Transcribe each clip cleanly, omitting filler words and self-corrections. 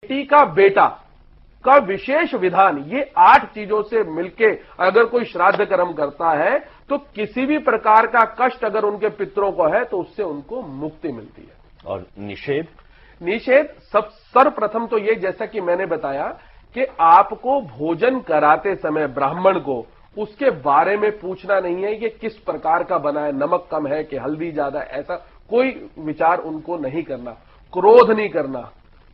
बेटी का बेटा का विशेष विधान, ये 8 चीजों से मिलके अगर कोई श्राद्ध कर्म करता है तो किसी भी प्रकार का कष्ट अगर उनके पितरों को है तो उससे उनको मुक्ति मिलती है। और निषेध? निषेध सर्वप्रथम तो ये, जैसा कि मैंने बताया कि आपको भोजन कराते समय ब्राह्मण को उसके बारे में पूछना नहीं है कि किस प्रकार का बना है, नमक कम है कि हल्दी ज्यादा, ऐसा कोई विचार उनको नहीं करना। क्रोध नहीं करना,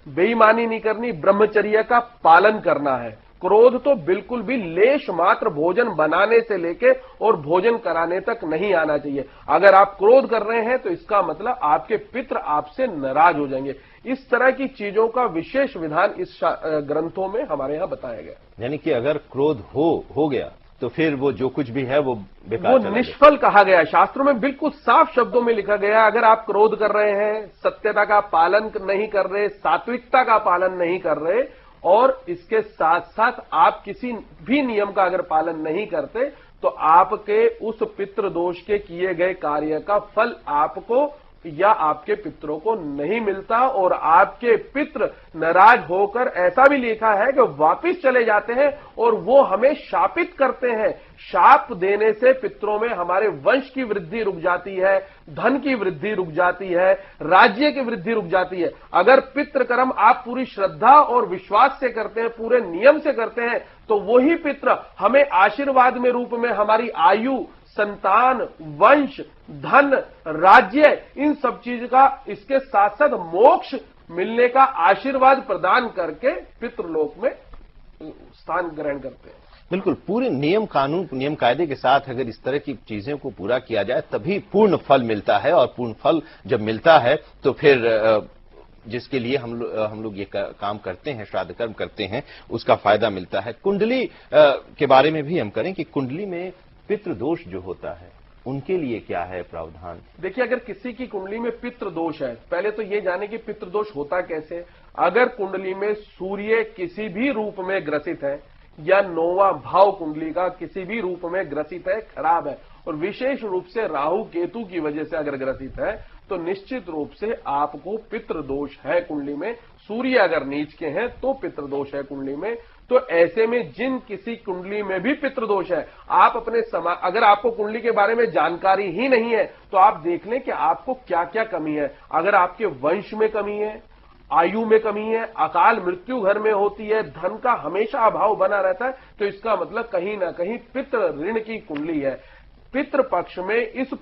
बेईमानी नहीं करनी, ब्रह्मचर्य का पालन करना है। क्रोध तो बिल्कुल भी लेश मात्र भोजन बनाने से लेके और भोजन कराने तक नहीं आना चाहिए। अगर आप क्रोध कर रहे हैं तो इसका मतलब आपके पितृ आपसे नाराज हो जाएंगे। इस तरह की चीजों का विशेष विधान इस ग्रंथों में हमारे यहां बताया गया। यानी कि अगर क्रोध हो गया तो फिर वो जो कुछ भी है वो बेकार, वो निष्फल कहा गया है। शास्त्रों में बिल्कुल साफ शब्दों में लिखा गया है, अगर आप क्रोध कर रहे हैं, सत्यता का पालन नहीं कर रहे, सात्विकता का पालन नहीं कर रहे और इसके साथ साथ आप किसी भी नियम का अगर पालन नहीं करते तो आपके उस पितृ दोष के किए गए कार्य का फल आपको या आपके पितरों को नहीं मिलता और आपके पितृ नाराज होकर, ऐसा भी लिखा है कि वापिस चले जाते हैं और वो हमें शापित करते हैं। शाप देने से पितरों में हमारे वंश की वृद्धि रुक जाती है, धन की वृद्धि रुक जाती है, राज्य की वृद्धि रुक जाती है। अगर पितृ कर्म आप पूरी श्रद्धा और विश्वास से करते हैं, पूरे नियम से करते हैं, तो वही पितृ हमें आशीर्वाद में रूप में हमारी आयु, संतान, वंश, धन, राज्य, इन सब चीज का, इसके साथ साथ मोक्ष मिलने का आशीर्वाद प्रदान करके पितृलोक में स्थान ग्रहण करते हैं। बिल्कुल, पूरे नियम कानून, नियम कायदे के साथ अगर इस तरह की चीजें को पूरा किया जाए तभी पूर्ण फल मिलता है, और पूर्ण फल जब मिलता है तो फिर जिसके लिए हम लोग ये काम करते हैं, श्राद्ध कर्म करते हैं, उसका फायदा मिलता है। कुंडली के बारे में भी हम करें कि कुंडली में पितृदोष जो होता है उनके लिए क्या है प्रावधान? देखिए, अगर किसी की कुंडली में पितृदोष है, पहले तो ये जाने कि पितृदोष होता कैसे। अगर कुंडली में सूर्य किसी भी रूप में ग्रसित है या 9वां भाव कुंडली का किसी भी रूप में ग्रसित है, खराब है, और विशेष रूप से राहु केतु की वजह से अगर ग्रसित है, तो निश्चित रूप से आपको पितृदोष है कुंडली में। सूर्य अगर नीच के हैं तो पितृदोष है कुंडली में। तो ऐसे में जिन किसी कुंडली में भी पितृदोष है, आप अपने अगर आपको कुंडली के बारे में जानकारी ही नहीं है तो आप देख लें कि आपको क्या क्या कमी है। अगर आपके वंश में कमी है, आयु में कमी है, अकाल मृत्यु घर में होती है, धन का हमेशा अभाव बना रहता है, तो इसका मतलब कहीं ना कहीं पितृ ऋण की कुंडली है। पितृ पक्ष में इस